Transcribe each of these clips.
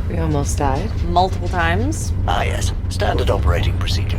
We almost died. Multiple times. Ah, yes. Standard operating procedure.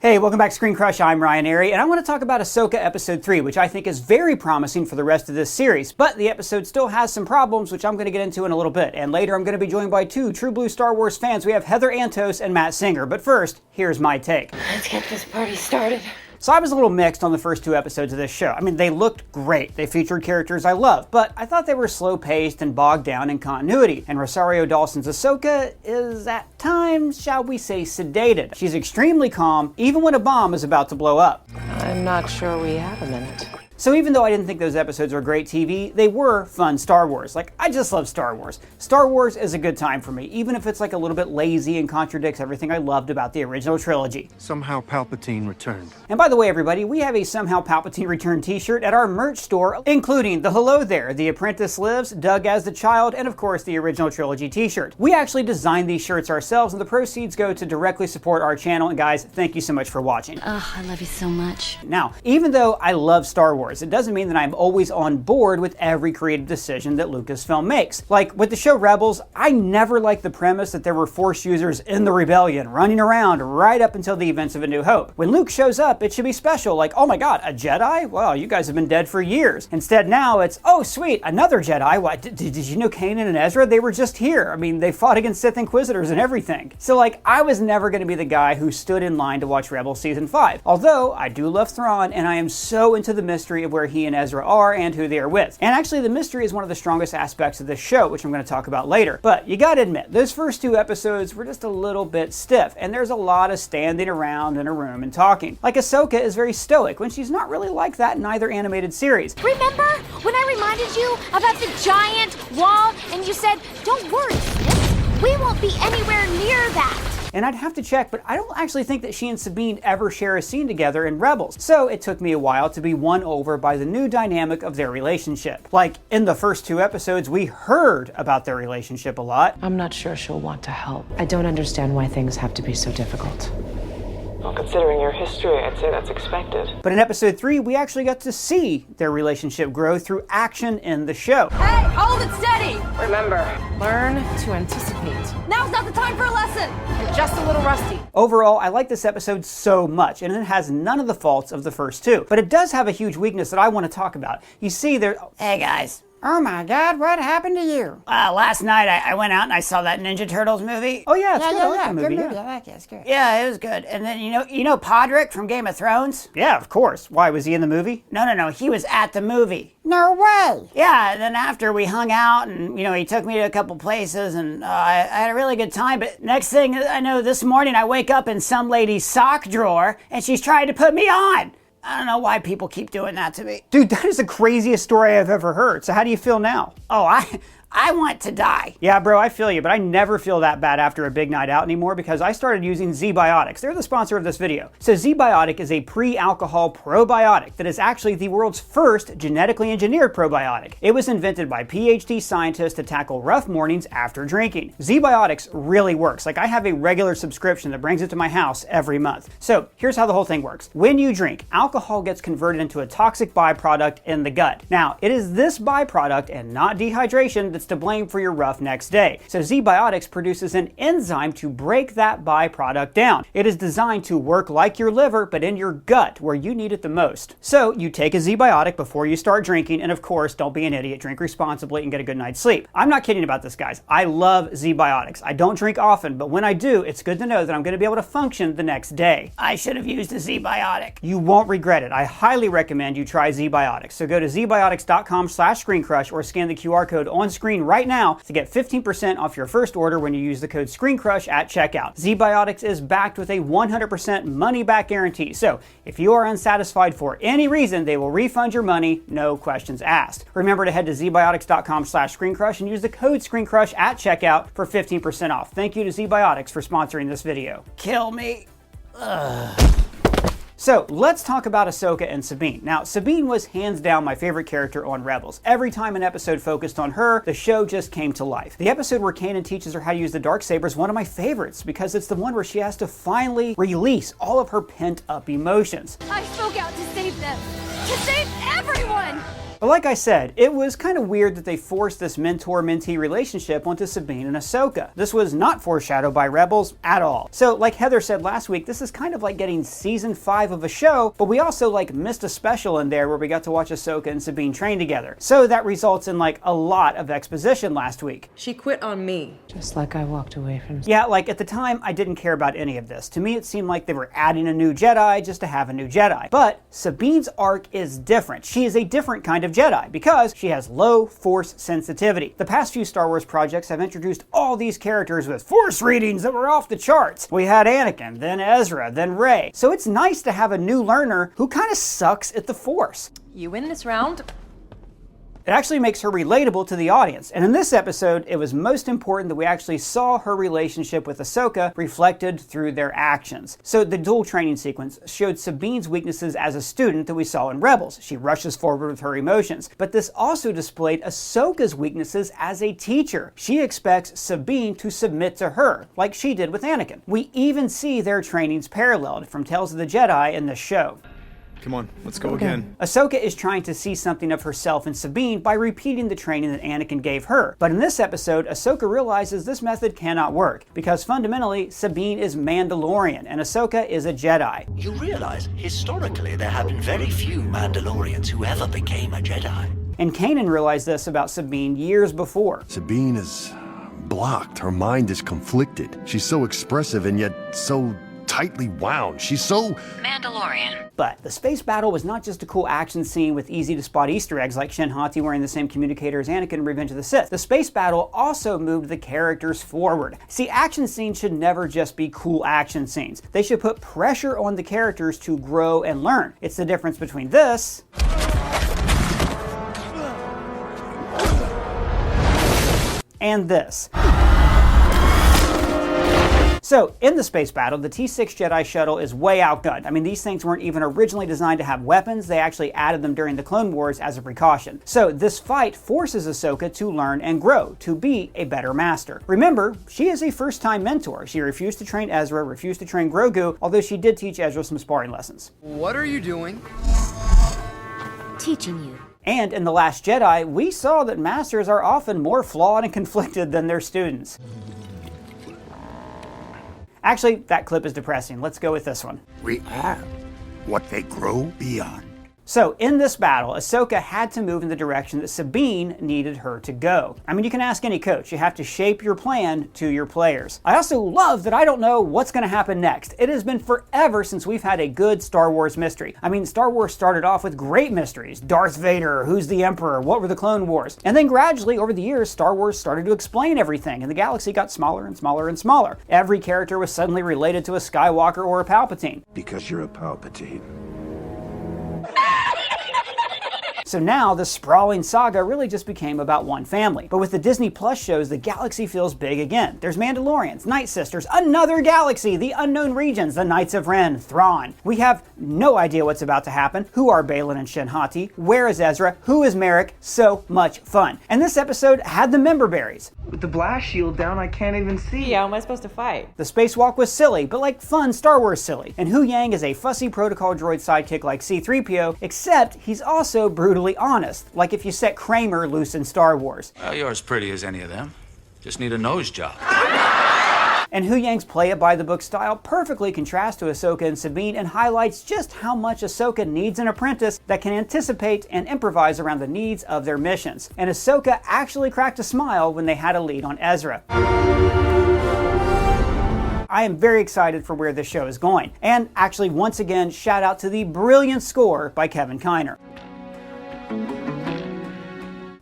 Hey, welcome back to ScreenCrush. I'm Ryan Arey, and I want to talk about AHSOKA Episode 3, which I think is very promising for the rest of this series. But the episode still has some problems, which I'm going to get into in a little bit. And later I'm going to be joined by two true blue Star Wars fans. We have Heather Antos and Matt Singer. But first, here's my take. Let's get this party started. So I was a little mixed on the first two episodes of this show. I mean, they looked great. They featured characters I love, but I thought they were slow-paced and bogged down in continuity. And Rosario Dawson's AHSOKA is, at times, shall we say, sedated. She's extremely calm, even when a bomb is about to blow up. I'm not sure we have a minute. So even though I didn't think those episodes were great TV, they were fun Star Wars. Like, I just love Star Wars. Star Wars is a good time for me, even if it's like a little bit lazy and contradicts everything I loved about the original trilogy. Somehow Palpatine returned. And by the way, everybody, we have a Somehow Palpatine Returned t-shirt at our merch store, including the Hello There, The Apprentice Lives, Doug as the Child, and of course the original trilogy t-shirt. We actually designed these shirts ourselves, and the proceeds go to directly support our channel. And guys, thank you so much for watching. Oh, I love you so much. Now, even though I love Star Wars, it doesn't mean that I'm always on board with every creative decision that Lucasfilm makes. Like with the show Rebels, I never liked the premise that there were Force users in the rebellion running around right up until the events of A New Hope. When Luke shows up, it should be special, like, oh my god, a Jedi? Wow, you guys have been dead for years. Instead now it's, oh sweet, another Jedi. What, did you know Kanan and Ezra? They were just here. I mean, they fought against Sith Inquisitors and everything. So like, I was never going to be the guy who stood in line to watch Rebels Season 5. Although, I do love Thrawn, and I am so into the mystery of where he and Ezra are and who they are with. And actually, the mystery is one of the strongest aspects of this show, which I'm going to talk about later. But you gotta admit, those first two episodes were just a little bit stiff, and there's a lot of standing around in a room and talking. Like, AHSOKA is very stoic, when she's not really like that in either animated series. Remember when I reminded you about the giant wall and you said, don't worry, sis, we won't be anywhere near that. And I'd have to check, but I don't actually think that she and Sabine ever share a scene together in Rebels. So it took me a while to be won over by the new dynamic of their relationship. Like, in the first two episodes, we heard about their relationship a lot. I'm not sure she'll want to help. I don't understand why things have to be so difficult. Well, considering your history, I'd say that's expected. But in episode 3, we actually got to see their relationship grow through action in the show. Hey, hold it steady! Remember, Learn to anticipate. Now's not the time for a lesson! You're just a little rusty. Overall, I like this episode so much, and it has none of the faults of the first two. But it does have a huge weakness that I want to talk about. You see, Hey guys. Oh my god, what happened to you? Last night I went out and I saw that Ninja Turtles movie. Oh yeah, it's good. I like that movie. Good movie. I like it. It's good. Yeah, it was good. And then you know Podrick from Game of Thrones? Yeah, of course. Why, was he in the movie? No, he was at the movie. No way. Yeah, and then after we hung out and, he took me to a couple places and I had a really good time. But next thing I know, this morning I wake up in some lady's sock drawer and she's trying to put me on. I don't know why people keep doing that to me. Dude, that is the craziest story I've ever heard. So how do you feel now? Oh, I want to die. Yeah, bro, I feel you, but I never feel that bad after a big night out anymore because I started using Z-Biotics. They're the sponsor of this video. So Z-Biotic is a pre-alcohol probiotic that is actually the world's first genetically engineered probiotic. It was invented by PhD scientists to tackle rough mornings after drinking. Z-Biotics really works. Like, I have a regular subscription that brings it to my house every month. So here's how the whole thing works. When you drink, alcohol gets converted into a toxic byproduct in the gut. Now, it is this byproduct and not dehydration that's to blame for your rough next day. So Z-Biotics produces an enzyme to break that byproduct down. It is designed to work like your liver, but in your gut, where you need it the most. So you take a Z-Biotic before you start drinking, and of course, don't be an idiot, drink responsibly and get a good night's sleep. I'm not kidding about this, guys. I love Z-Biotics. I don't drink often, but when I do, it's good to know that I'm going to be able to function the next day. I should have used a Z-Biotic. You won't regret it. I highly recommend you try Z-Biotics. So go to zbiotics.com/ScreenCrush or scan the QR code on screen right now to get 15% off your first order when you use the code ScreenCrush at checkout. Z-Biotics is backed with a 100% money-back guarantee. So if you are unsatisfied for any reason, they will refund your money, no questions asked. Remember to head to zbiotics.com/ScreenCrush and use the code ScreenCrush at checkout for 15% off. Thank you to Z-Biotics for sponsoring this video. Kill me. Ugh. So let's talk about AHSOKA and Sabine. Now, Sabine was hands down my favorite character on Rebels. Every time an episode focused on her, the show just came to life. The episode where Kanan teaches her how to use the darksaber is one of my favorites because it's the one where she has to finally release all of her pent-up emotions. I spoke out to save them. To save everyone! But like I said, it was kind of weird that they forced this mentor-mentee relationship onto Sabine and AHSOKA. This was not foreshadowed by Rebels at all. So like Heather said last week, this is kind of like getting season 5 of a show, but we also like missed a special in there where we got to watch AHSOKA and Sabine train together. So that results in like a lot of exposition last week. She quit on me. Just like I walked away from. Yeah, like at the time, I didn't care about any of this. To me, it seemed like they were adding a new Jedi just to have a new Jedi. But Sabine's arc is different. She is a different kind of Jedi because she has low Force sensitivity. The past few Star Wars projects have introduced all these characters with Force readings that were off the charts. We had Anakin, then Ezra, then Rey. So it's nice to have a new learner who kind of sucks at the Force. You win this round. It actually makes her relatable to the audience. And in this episode, it was most important that we actually saw her relationship with AHSOKA reflected through their actions. So the dual training sequence showed Sabine's weaknesses as a student that we saw in Rebels. She rushes forward with her emotions. But this also displayed AHSOKA's weaknesses as a teacher. She expects Sabine to submit to her, like she did with Anakin. We even see their trainings paralleled from Tales of the Jedi in this show. Come on, let's go again. AHSOKA is trying to see something of herself in Sabine by repeating the training that Anakin gave her. But in this episode, AHSOKA realizes this method cannot work, because fundamentally, Sabine is Mandalorian and AHSOKA is a Jedi. You realize, historically, there have been very few Mandalorians who ever became a Jedi. And Kanan realized this about Sabine years before. Sabine is blocked. Her mind is conflicted. She's so expressive and yet so tightly wound. She's so Mandalorian. But the space battle was not just a cool action scene with easy to spot Easter eggs like Shin Hati wearing the same communicator as Anakin in Revenge of the Sith. The space battle also moved the characters forward. See, action scenes should never just be cool action scenes. They should put pressure on the characters to grow and learn. It's the difference between this and this. So, in the space battle, the T-6 Jedi shuttle is way outgunned. I mean, these things weren't even originally designed to have weapons. They actually added them during the Clone Wars as a precaution. So, this fight forces AHSOKA to learn and grow, to be a better master. Remember, she is a first-time mentor. She refused to train Ezra, refused to train Grogu, although she did teach Ezra some sparring lessons. What are you doing? Teaching you. And in The Last Jedi, we saw that masters are often more flawed and conflicted than their students. Actually, that clip is depressing. Let's go with this one. we are what they grow beyond. So, in this battle, AHSOKA had to move in the direction that Sabine needed her to go. I mean, you can ask any coach. You have to shape your plan to your players. I also love that I don't know what's going to happen next. It has been forever since we've had a good Star Wars mystery. I mean, Star Wars started off with great mysteries. Darth Vader, who's the Emperor, what were the Clone Wars? And then gradually, over the years, Star Wars started to explain everything, and the galaxy got smaller and smaller and smaller. Every character was suddenly related to a Skywalker or a Palpatine. Because you're a Palpatine. So now the sprawling saga really just became about one family. But with the Disney Plus shows, the galaxy feels big again. There's Mandalorians, Night Sisters, another galaxy, the unknown regions, the Knights of Ren, Thrawn. We have no idea what's about to happen. Who are Balin and Shin Hati? Where is Ezra? Who is Merrick? So much fun. And this episode had the member berries. With the blast shield down, I can't even see. How am I supposed to fight? The spacewalk was silly, but like fun Star Wars silly. And Hu Yang is a fussy protocol droid sidekick like C-3PO, except he's also brutally honest, like if you set Kramer loose in Star Wars. Well, you're as pretty as any of them. Just need a nose job. And Hu Yang's play-it-by-the-book style perfectly contrasts to AHSOKA and Sabine and highlights just how much AHSOKA needs an apprentice that can anticipate and improvise around the needs of their missions. And AHSOKA actually cracked a smile when they had a lead on Ezra. I am very excited for where this show is going. And actually, once again, shout out to the brilliant score by Kevin Kiner.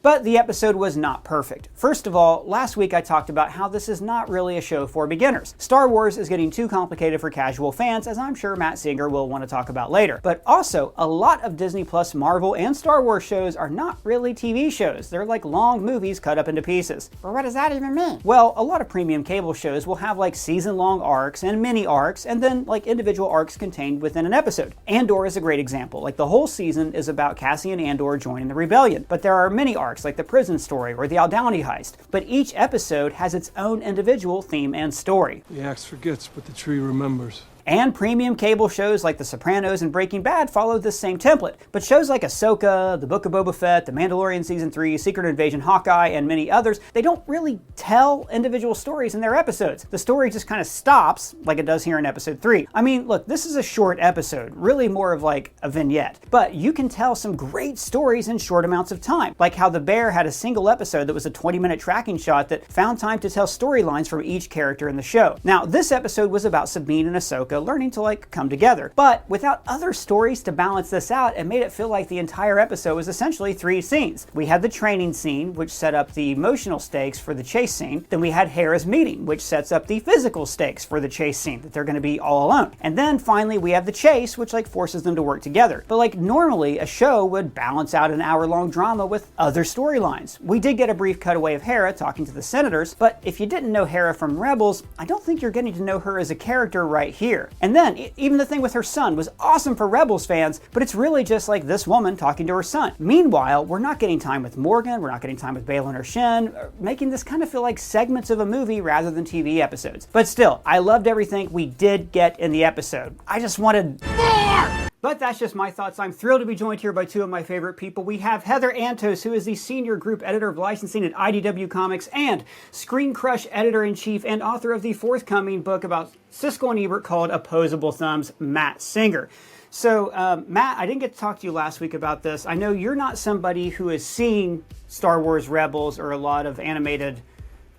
But the episode was not perfect. First of all, last week I talked about how this is not really a show for beginners. Star Wars is getting too complicated for casual fans, as I'm sure Matt Singer will want to talk about later. But also, a lot of Disney Plus, Marvel, and Star Wars shows are not really TV shows. They're like long movies cut up into pieces. But what does that even mean? Well, a lot of premium cable shows will have like season-long arcs and mini arcs, and then like individual arcs contained within an episode. Andor is a great example. Like the whole season is about Cassian Andor joining the rebellion, but there are mini arcs like the prison story or the Aldhani heist, but each episode has its own individual theme and story. The axe forgets, but the tree remembers. And premium cable shows like The Sopranos and Breaking Bad follow this same template. But shows like AHSOKA, The Book of Boba Fett, The Mandalorian Season 3, Secret Invasion Hawkeye, and many others, they don't really tell individual stories in their episodes. The story just kind of stops, like it does here in episode 3. I mean, look, this is a short episode, really more of like a vignette. But you can tell some great stories in short amounts of time, like how The Bear had a single episode that was a 20-minute tracking shot that found time to tell storylines from each character in the show. Now, this episode was about Sabine and AHSOKA learning to like come together, but without other stories to balance this out, it made it feel like the entire episode was essentially 3 scenes. We had the training scene, which set up the emotional stakes for the chase scene. Then we had Hera's meeting, which sets up the physical stakes for the chase scene, that they're going to be all alone. And then finally we have the chase, which like forces them to work together. But like normally a show would balance out an hour-long drama with other storylines. We did get a brief cutaway of Hera talking to the senators, but if you didn't know Hera from Rebels, I don't think you're getting to know her as a character right here. And then even the thing with her son was awesome for Rebels fans, but it's really just like this woman talking to her son. Meanwhile, we're not getting time with Morgan, we're not getting time with Baylan or Shin, making this kind of feel like segments of a movie rather than TV episodes. But still, I loved everything we did get in the episode. I just wanted more! But that's just my thoughts. I'm thrilled to be joined here by 2 of my favorite people. We have Heather Antos, who is the Senior Group Editor of Licensing at IDW Comics and ScreenCrush Editor-in-Chief and author of the forthcoming book about Siskel and Ebert called Opposable Thumbs, Matt Singer. So, Matt, I didn't get to talk to you last week about this. I know you're not somebody who has seen Star Wars Rebels or a lot of animated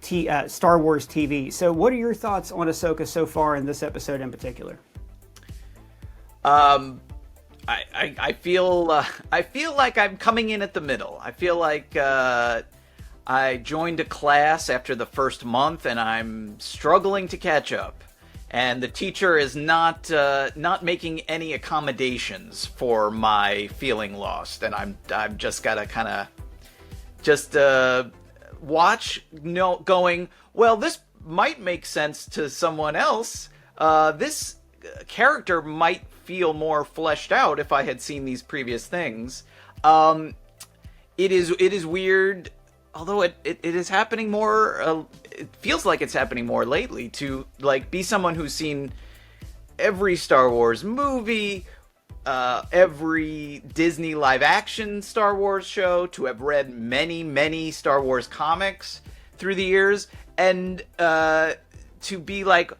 Star Wars TV. So what are your thoughts on Ahsoka so far in this episode in particular? I feel like I'm coming in at the middle. I feel like I joined a class after the first month and I'm struggling to catch up. And the teacher is not making any accommodations for my feeling lost, and I've just gotta kind of just watch, going, well, this might make sense to someone else. This character might feel more fleshed out if I had seen these previous things. It is weird, although it is happening more. It feels like it's happening more lately to like be someone who's seen every Star Wars movie, every Disney live-action Star Wars show, to have read many Star Wars comics through the years, and to be like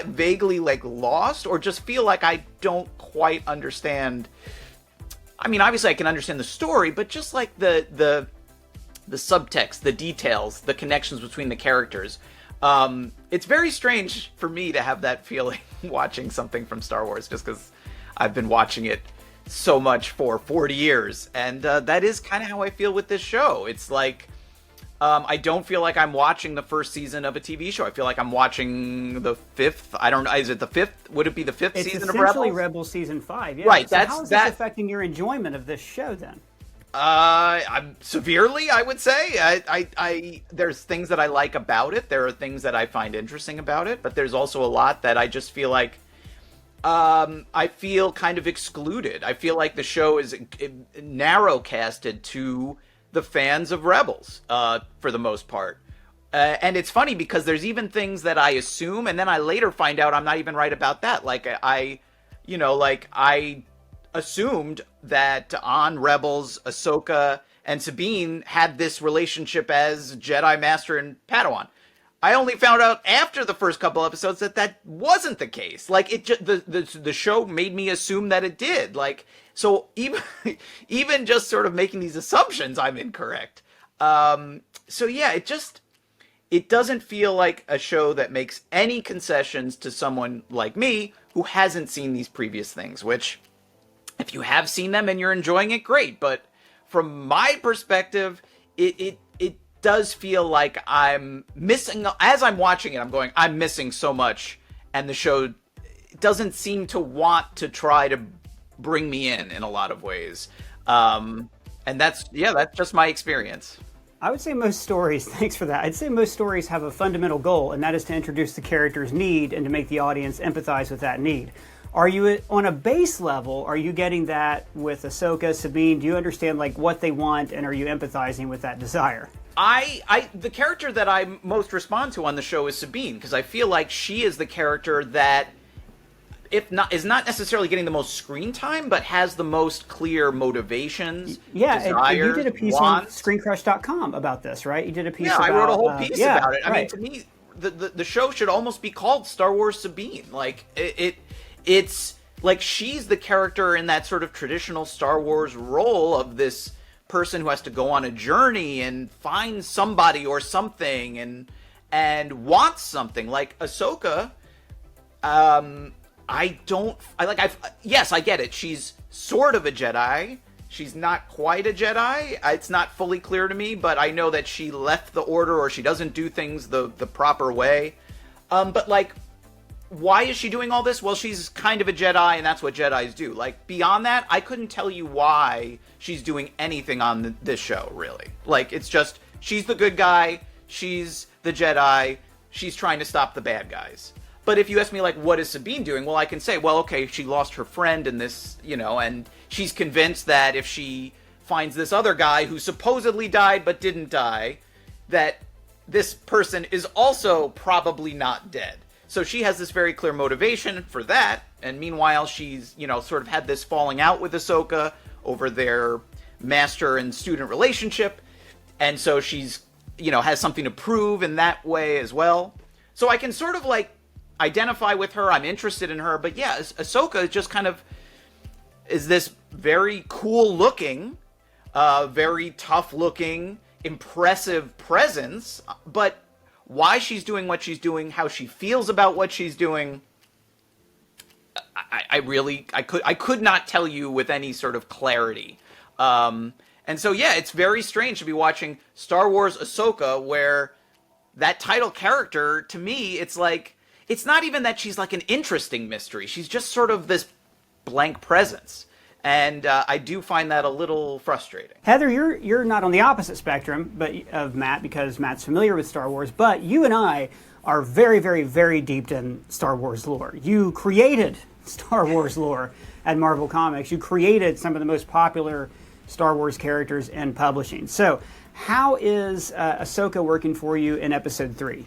vaguely like lost, or just feel like I don't quite understand. I mean, obviously I can understand the story, but just like the subtext, the details, the connections between the characters. It's very strange for me to have that feeling watching something from Star Wars, just because I've been watching it so much for 40 years. And that is kind of how I feel with this show. It's like, I don't feel like I'm watching the first season of a TV show. I feel like I'm watching the 5th. I don't know. Is it the 5th? Would it be the 5th season of Rebels? It's essentially Rebels season 5. Yeah. Right. So how is this affecting your enjoyment of this show then? I'm severely, I would say. I there's things that I like about it. There are things that I find interesting about it, but there's also a lot that I just feel like I feel kind of excluded. I feel like the show is narrow casted to the fans of Rebels, for the most part. And it's funny because there's even things that I assume, and then I later find out I'm not even right about that. Like I assumed that on Rebels, Ahsoka and Sabine had this relationship as Jedi Master and Padawan. I only found out after the first couple episodes that wasn't the case. Like the show made me assume that it did. Like, so even just sort of making these assumptions, I'm incorrect. So yeah, it doesn't feel like a show that makes any concessions to someone like me who hasn't seen these previous things, which, if you have seen them and you're enjoying it, great. But from my perspective, it does feel like I'm missing, as I'm watching it, I'm missing so much, and the show doesn't seem to want to try to bring me in a lot of ways. And that's just my experience. I would say most stories, thanks for that. I'd say most stories have a fundamental goal, and that is to introduce the character's need and to make the audience empathize with that need. Are you, on a base level, are you getting that with Ahsoka, Sabine? Do you understand like what they want, and are you empathizing with that desire? The character that I most respond to on the show is Sabine, because I feel like she is the character that, is not necessarily getting the most screen time, but has the most clear motivations. Yeah, desires, you did a piece wants. on ScreenCrush.com about this, right? You did a piece. Yeah, about, I wrote a whole piece about it. I mean, right. to me, the show should almost be called Star Wars Sabine. Like it's like she's the character in that sort of traditional Star Wars role of this person who has to go on a journey and find somebody or something and wants something. Like Ahsoka, yes, I get it. She's sort of a Jedi. She's not quite a Jedi. It's not fully clear to me, but I know that she left the Order, or she doesn't do things the proper way. But like, why is she doing all this? Well, she's kind of a Jedi, and that's what Jedis do. Like, beyond that, I couldn't tell you why she's doing anything on this show, really. Like, it's just, she's the good guy, she's the Jedi, she's trying to stop the bad guys. But if you ask me, like, what is Sabine doing? Well, I can say, well, okay, she lost her friend in this, and she's convinced that if she finds this other guy who supposedly died but didn't die, that this person is also probably not dead. So she has this very clear motivation for that, and meanwhile she's, sort of had this falling out with Ahsoka over their master and student relationship, and so she's, has something to prove in that way as well. So I can sort of, like, identify with her, I'm interested in her, but yeah, Ahsoka just kind of is this very cool looking, very tough looking, impressive presence, but why she's doing what she's doing, how she feels about what she's doing, I could not tell you with any sort of clarity. And so, yeah, it's very strange to be watching Star Wars Ahsoka, where that title character, to me, it's like, it's not even that she's like an interesting mystery. She's just sort of this blank presence. And I do find that a little frustrating. Heather, you're not on the opposite spectrum of Matt, because Matt's familiar with Star Wars, but you and I are very, very, very deep in Star Wars lore. You created Star Wars lore at Marvel Comics. You created some of the most popular Star Wars characters in publishing. So how is Ahsoka working for you in Episode 3?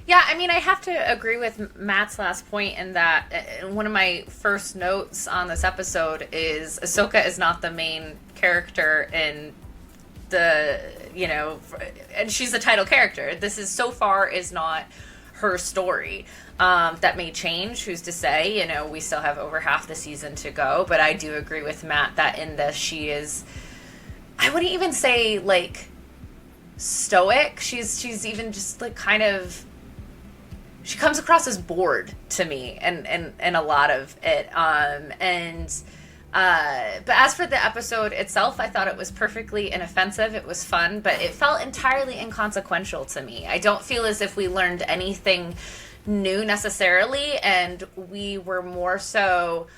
Yeah, I mean, I have to agree with Matt's last point in that one of my first notes on this episode is Ahsoka is not the main character in the, and she's the title character. This is, so far, is not her story. That may change, who's to say, we still have over half the season to go, but I do agree with Matt that in this she is, I wouldn't even say, like, stoic. She's even just, like, kind of, she comes across as bored to me and a lot of it. But as for the episode itself, I thought it was perfectly inoffensive. It was fun, but it felt entirely inconsequential to me. I don't feel as if we learned anything new necessarily, and we were more so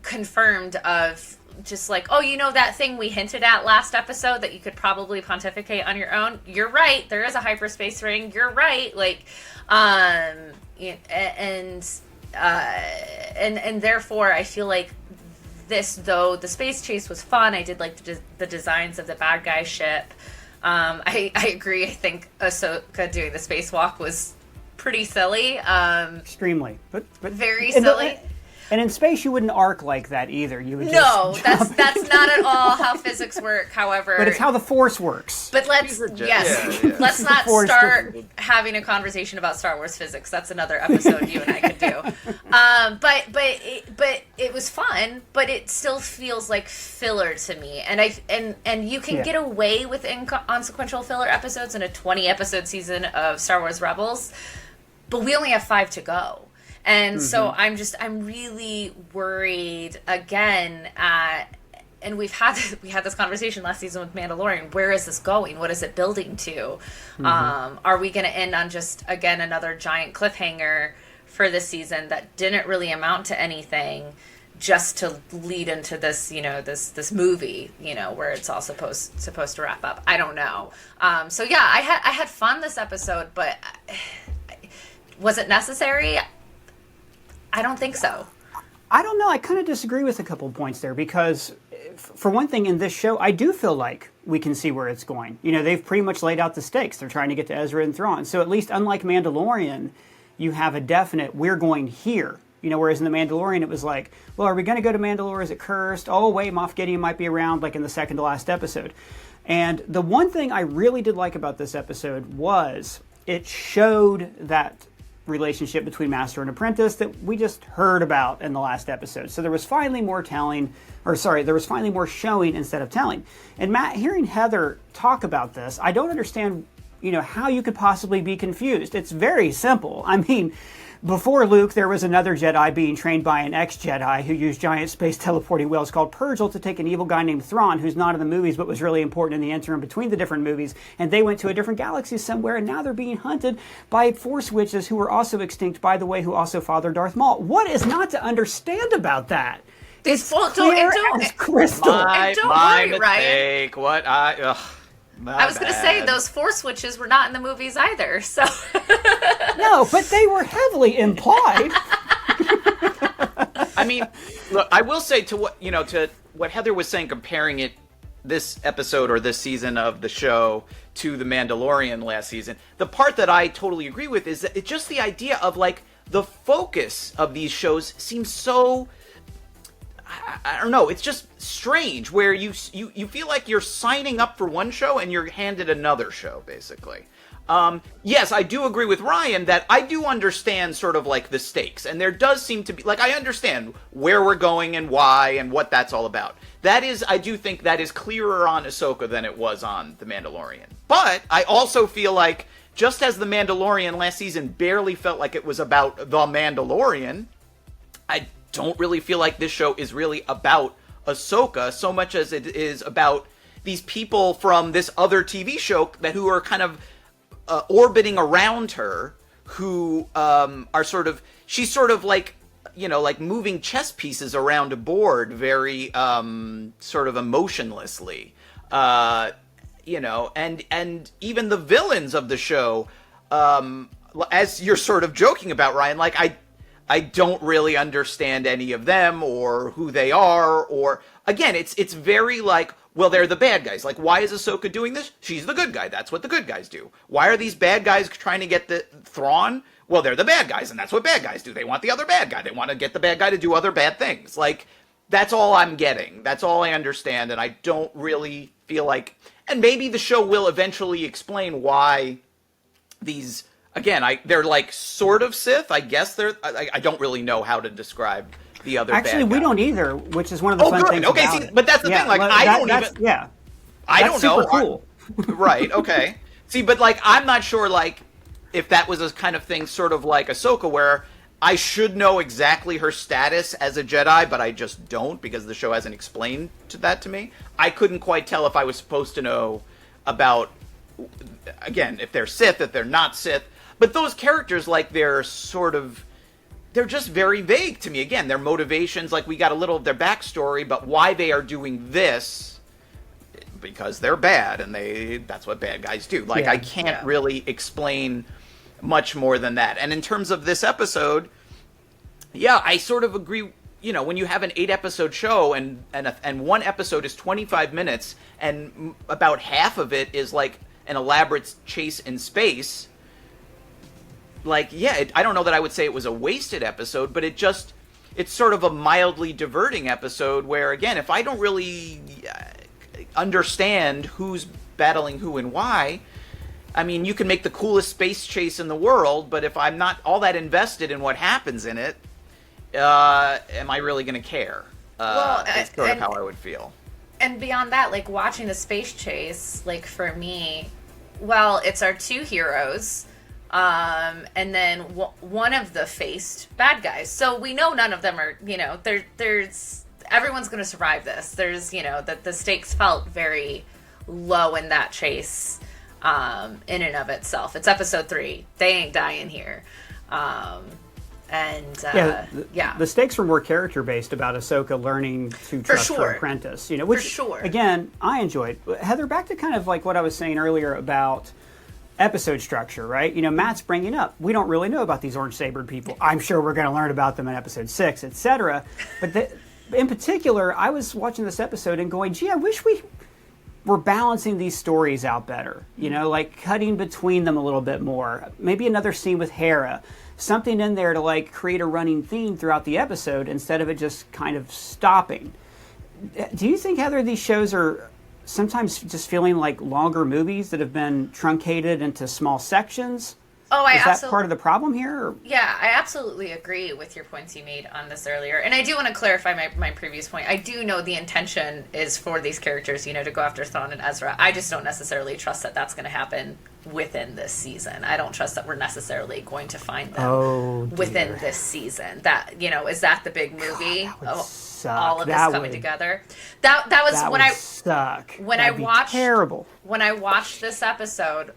confirmed of just like, oh, that thing we hinted at last episode that you could probably pontificate on your own. You're right. There is a hyperspace ring. You're right. Like, and therefore I feel like this, though the space chase was fun, I did like the designs of the bad guy ship. I agree. I think Ahsoka doing the spacewalk was pretty silly. Extremely, but very silly. And in space, you wouldn't arc like that either. You would that's not at all how physics work. However, but it's how the Force works. But let's let's not start having a conversation about Star Wars physics. That's another episode you and I could do. But it was fun. But it still feels like filler to me. And you can get away with inconsequential filler episodes in a 20-episode season of Star Wars Rebels, but we only have 5 to go. And so I'm really worried again and we had this conversation last season with Mandalorian. Where is this going? What is it building to? Are we going to end on just, again, another giant cliffhanger for this season that didn't really amount to anything, just to lead into this, this movie, where it's all supposed to wrap up? I don't know. So yeah, I had fun this episode, but was it necessary? I don't think so. I don't know. I kind of disagree with a couple of points there, because for one thing, in this show, I do feel like we can see where it's going. You know, they've pretty much laid out the stakes. They're trying to get to Ezra and Thrawn. So at least, unlike Mandalorian, you have a definite, we're going here. You know, whereas in The Mandalorian, it was like, well, are we going to go to Mandalore? Is it cursed? Oh, wait, Moff Gideon might be around, like in the second to last episode. And the one thing I really did like about this episode was it showed that relationship between master and apprentice that we just heard about in the last episode. So there was finally more showing instead of telling. And Matt, hearing Heather talk about this, I don't understand, you know, how you could possibly be confused. It's very simple. I mean, before Luke, there was another Jedi being trained by an ex-Jedi who used giant space teleporting wheels called Purgil to take an evil guy named Thrawn, who's not in the movies but was really important in the interim between the different movies, and they went to a different galaxy somewhere, and now they're being hunted by Force witches who were also extinct, by the way, who also fathered Darth Maul. What is not to understand about that? It's clear as crystal. My worry, mistake. What I was going to say, those Force witches were not in the movies either, so... No, but they were heavily implied. I mean, look, I will say to what Heather was saying, comparing this episode or this season of the show to The Mandalorian last season, the part that I totally agree with is that it's just the idea of, like, the focus of these shows seems so... I don't know, it's just strange where you feel like you're signing up for one show and you're handed another show, basically. Yes, I do agree with Ryan that I do understand sort of like the stakes, and there does seem to be, like, I understand where we're going and why and what that's all about. That is, I do think that is clearer on Ahsoka than it was on The Mandalorian. But I also feel like, just as The Mandalorian last season barely felt like it was about The Mandalorian, I don't really feel like this show is really about Ahsoka so much as it is about these people from this other TV show who are kind of orbiting around her, who are sort of, she's sort of like, you know, like moving chess pieces around a board very sort of emotionlessly, you know, and even the villains of the show, as you're sort of joking about, Ryan, like I don't really understand any of them or who they are, or, again, it's very like, well, they're the bad guys. Like, why is Ahsoka doing this? She's the good guy. That's what the good guys do. Why are these bad guys trying to get the Thrawn? Well, they're the bad guys, and that's what bad guys do. They want the other bad guy. They want to get the bad guy to do other bad things. Like, that's all I'm getting. That's all I understand, and I don't really feel like... And maybe the show will eventually explain why these... Again, they're like sort of Sith. I guess they're... I don't really know how to describe the other bad Actually, we don't either, which is one of the fun things okay, about see, it. but that's the thing. Like, I don't even... Yeah. I don't know. Super cool. Right, okay. See, but, like, I'm not sure, like, if that was a kind of thing sort of like Ahsoka, where I should know exactly her status as a Jedi, but I just don't, because the show hasn't explained that to me. I couldn't quite tell if I was supposed to know about, again, if they're Sith, if they're not Sith. But those characters, like, they're just very vague to me. Again, their motivations, like, we got a little of their backstory, but why they are doing this, because they're bad, and that's what bad guys do. Like, I can't really explain much more than that. And in terms of this episode, yeah, I sort of agree. You know, when you have an 8-episode show, and one episode is 25 minutes, and about half of it is, like, an elaborate chase in space... Like, yeah, I don't know that I would say it was a wasted episode, but it's sort of a mildly diverting episode where, again, if I don't really understand who's battling who and why, I mean, you can make the coolest space chase in the world, but if I'm not all that invested in what happens in it, am I really going to care? That's sort of how I would feel. And beyond that, like, watching the space chase, like, for me, well, it's our two heroes... and then one of the faced bad guys. So we know none of them are, you know, there's everyone's going to survive this. There's, you know, that the stakes felt very low in that chase, in and of itself. It's episode 3. They ain't dying here. The stakes were more character-based about Ahsoka learning to trust her apprentice. You know, which, again, I enjoyed. Heather, back to kind of like what I was saying earlier about episode structure, right? You know, Matt's bringing up, we don't really know about these orange-sabered people. I'm sure we're going to learn about them in episode 6, etc. But in particular, I was watching this episode and going, gee, I wish we were balancing these stories out better. You know, like cutting between them a little bit more. Maybe another scene with Hera. Something in there to like create a running theme throughout the episode instead of it just kind of stopping. Do you think, Heather, these shows are sometimes just feeling like longer movies that have been truncated into small sections? Oh, Is that part of the problem here? Or? Yeah, I absolutely agree with your points you made on this earlier. And I do want to clarify my previous point. I do know the intention is for these characters, to go after Thrawn and Ezra. I just don't necessarily trust that that's going to happen within this season. I don't trust that we're necessarily going to find them within this season. That, is that the big movie? All of this coming together. That was when I watched terrible. When I watched this episode,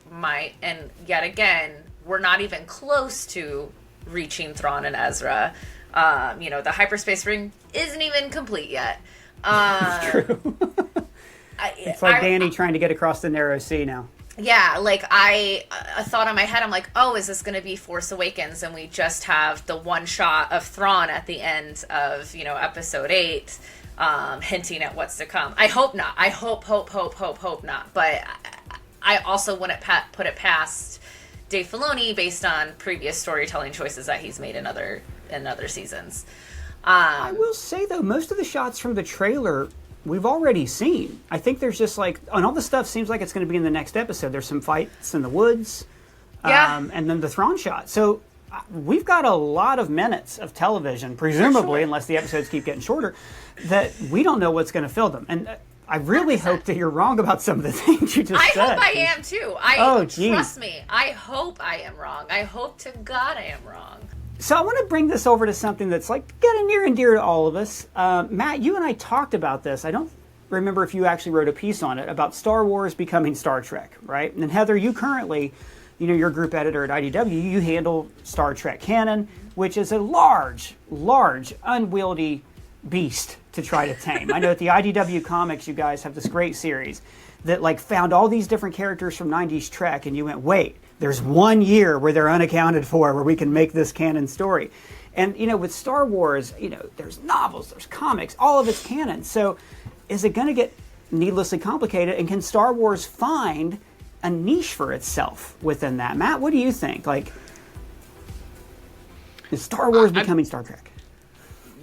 and yet again, we're not even close to reaching Thrawn and Ezra. The hyperspace ring isn't even complete yet. True. It's like Danny trying to get across the narrow sea now. Yeah, like I thought in my head, I'm like, oh, is this going to be Force Awakens? And we just have the one shot of Thrawn at the end of, episode 8, hinting at what's to come. I hope not. I hope not. But I also wouldn't put it past Dave Filoni based on previous storytelling choices that he's made in other seasons. I will say, though, most of the shots from the trailer we've already seen. I think there's just and all the stuff seems like it's going to be in the next episode. There's some fights in the woods, and then the Thrawn shot. So we've got a lot of minutes of television, presumably, unless the episodes keep getting shorter, that we don't know what's going to fill them. And I really 100%. Hope that you're wrong about some of the things you just said. I hope I am too. Trust me. I hope I am wrong. I hope to God I am wrong. So I want to bring this over to something that's getting near and dear to all of us. Matt, you and I talked about this. I don't remember if you actually wrote a piece on it about Star Wars becoming Star Trek, right? And Heather, you currently, you're group editor at IDW. You handle Star Trek canon, which is a large, unwieldy beast to try to tame. I know at the IDW Comics, you guys have this great series that found all these different characters from 90s Trek, and you went, wait, there's 1 year where they're unaccounted for, where we can make this canon story. And, with Star Wars, there's novels, there's comics, all of it's canon. So is it going to get needlessly complicated? And can Star Wars find a niche for itself within that? Matt, what do you think? Is Star Wars becoming Star Trek?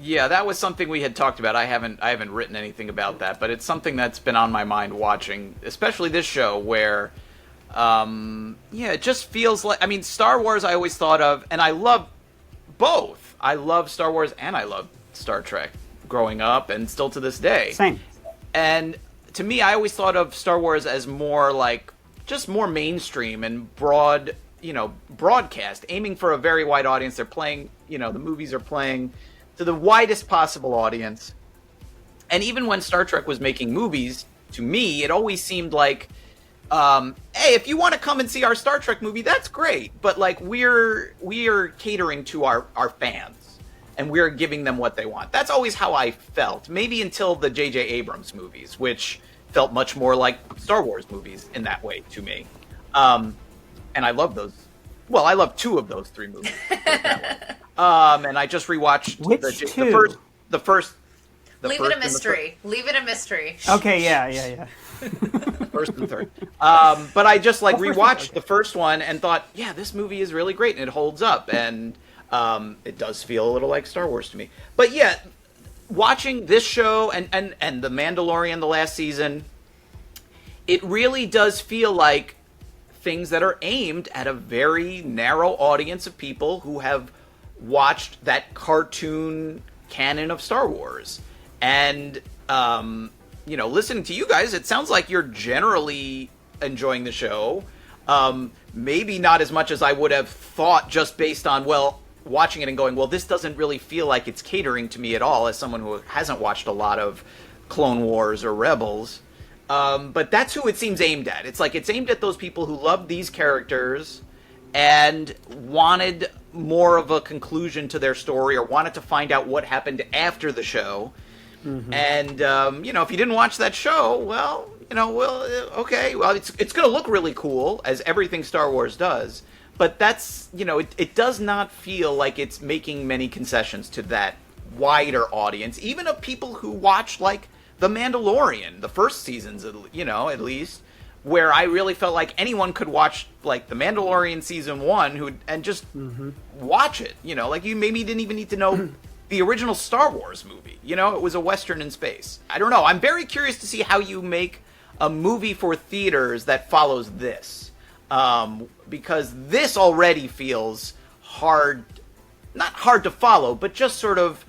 Yeah, that was something we had talked about. I haven't written anything about that, but it's something that's been on my mind watching, especially this show, where it just feels like, Star Wars I always thought of, and I love both. I love Star Wars and I love Star Trek growing up and still to this day. Same. And to me, I always thought of Star Wars as more just more mainstream and broad, broadcast, aiming for a very wide audience. They're playing, the movies are playing to the widest possible audience. And even when Star Trek was making movies, to me, it always seemed like, hey, if you want to come and see our Star Trek movie, that's great. But we are catering to our fans, and we're giving them what they want. That's always how I felt. Maybe until the J.J. Abrams movies, which felt much more like Star Wars movies in that way to me. And I love those. Well, I love 2 of those 3 movies. And I just rewatched the first. Leave it a mystery. Leave it a mystery. Okay, yeah. First and third. But I just rewatched the first one and thought, yeah, this movie is really great and it holds up, and it does feel a little like Star Wars to me. But yeah, watching this show and The Mandalorian the last season, it really does feel like things that are aimed at a very narrow audience of people who have watched that cartoon canon of Star Wars. And listening to you guys, it sounds like you're generally enjoying the show. Maybe not as much as I would have thought just based on, watching it and going, this doesn't really feel like it's catering to me at all as someone who hasn't watched a lot of Clone Wars or Rebels. But that's who it seems aimed at. It's aimed at those people who love these characters and wanted more of a conclusion to their story, or wanted to find out what happened after the show. Mm-hmm. And, if you didn't watch that show, okay, it's going to look really cool, as everything Star Wars does. But that's, it does not feel like it's making many concessions to that wider audience, even of people who watch like The Mandalorian, the first seasons, you know, at least, where I really felt like anyone could watch like The Mandalorian season 1 and just watch it, you know, like you maybe didn't even need to know the original Star Wars movie, you know, it was a Western in space. I don't know, I'm very curious to see how you make a movie for theaters that follows this, because this already feels hard, not hard to follow, but just sort of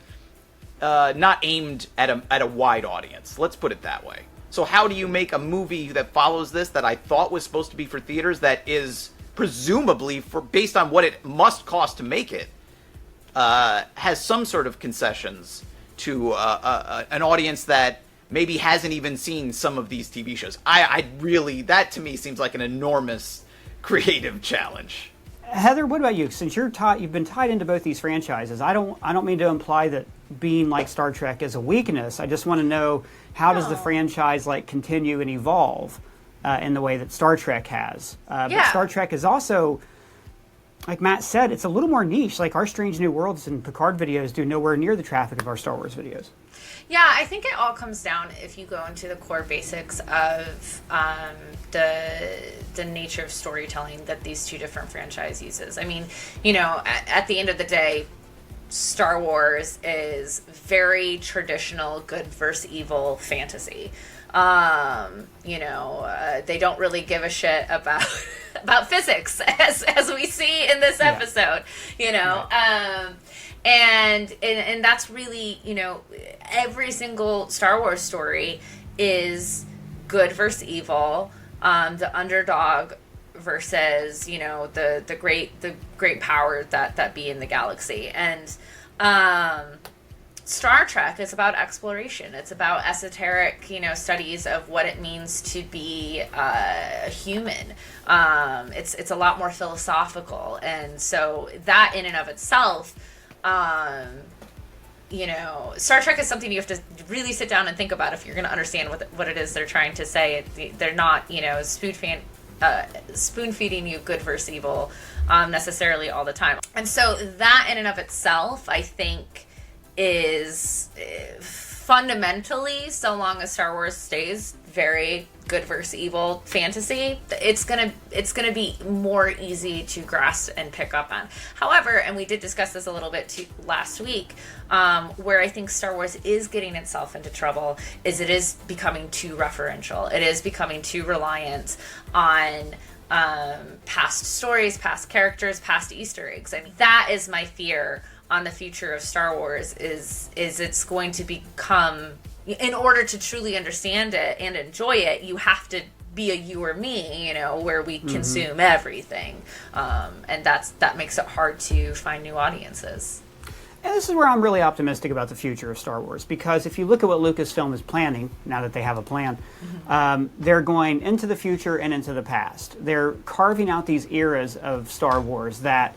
not aimed at a wide audience. Let's put it that way. So how do you make a movie that follows this that I thought was supposed to be for theaters that is presumably, based on what it must cost to make it, has some sort of concessions to an audience that maybe hasn't even seen some of these TV shows? I really, that to me seems like an enormous creative challenge. Heather, what about you? Since you've been tied into both these franchises, I don't mean to imply that being like Star Trek is a weakness. I just want to know, how does the franchise like continue and evolve in the way that Star Trek has? But Star Trek is also, like Matt said, it's a little more niche. Like our Strange New Worlds and Picard videos do nowhere near the traffic of our Star Wars videos. Yeah, I think it all comes down, if you go into the core basics of the nature of storytelling that these two different franchise uses. I mean, you know, at the end of the day, Star Wars is very traditional good versus evil fantasy. You know, they don't really give a shit about about physics, as we see in this episode. You know, and that's really, you know, every single Star Wars story is good versus evil, the underdog versus, you know, the great power that be in the galaxy. And Star Trek is about exploration. It's about esoteric, you know, studies of what it means to be a human. It's a lot more philosophical, and so that in and of itself, you know, Star Trek is something you have to really sit down and think about if you're going to understand what it is they're trying to say. They're not, you know, spoon feeding you good versus evil necessarily all the time. And so that in and of itself, I think, is fundamentally, so long as Star Wars stays very good versus evil fantasy, it's gonna be more easy to grasp and pick up on. However, and we did discuss this a little bit last week, where I think Star Wars is getting itself into trouble is it is becoming too referential. It is becoming too reliant on past stories, past characters, past Easter eggs. I mean, that is my fear on the future of Star Wars is it's going to become, in order to truly understand it and enjoy it, you have to be a you or me, you know, where we consume everything. And that makes it hard to find new audiences. And this is where I'm really optimistic about the future of Star Wars, because if you look at what Lucasfilm is planning, now that they have a plan, they're going into the future and into the past. They're carving out these eras of Star Wars that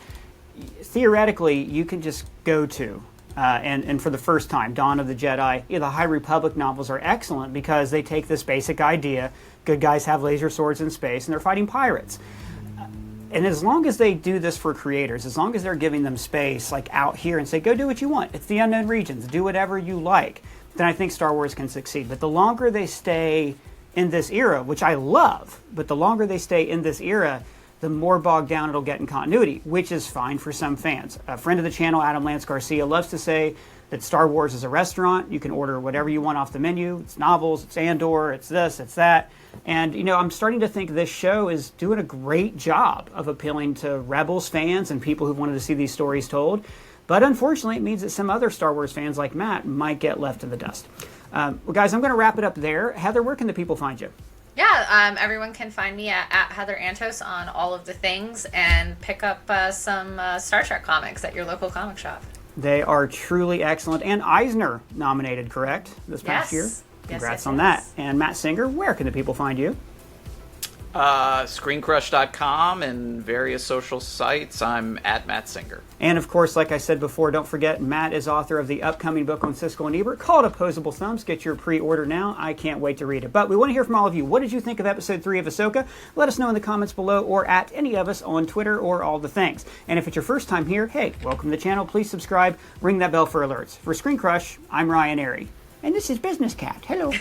theoretically you can just go to. And for the first time, Dawn of the Jedi, the High Republic novels are excellent because they take this basic idea, good guys have laser swords in space and they're fighting pirates. And as long as they do this for creators, as long as they're giving them space like out here and say, go do what you want, it's the unknown regions, do whatever you like, then I think Star Wars can succeed. But the longer they stay in this era, which I love, but the longer they stay in this era, the more bogged down it'll get in continuity, which is fine for some fans. A friend of the channel, Adam Lance Garcia, loves to say that Star Wars is a restaurant. You can order whatever you want off the menu. It's novels, it's Andor, it's this, it's that. And, you know, I'm starting to think this show is doing a great job of appealing to Rebels fans and people who wanted to see these stories told. But unfortunately, it means that some other Star Wars fans like Matt might get left in the dust. Well, guys, I'm going to wrap it up there. Heather, where can the people find you? Yeah, everyone can find me at Heather Antos on all of the things and pick up some Star Trek comics at your local comic shop. They are truly excellent. And Eisner nominated, correct, this past year? Congrats on that. And Matt Singer, where can the people find you? ScreenCrush.com and various social sites. I'm at Matt Singer. And of course, like I said before, don't forget Matt is author of the upcoming book on Siskel and Ebert called Opposable Thumbs. Get your pre-order now. I can't wait to read it. But we want to hear from all of you. What did you think of episode 3 of Ahsoka? Let us know in the comments below or at any of us on Twitter or all the things. And if it's your first time here, hey, welcome to the channel. Please subscribe. Ring that bell for alerts. For Screen Crush, I'm Ryan Arey. And this is Business Cat. Hello.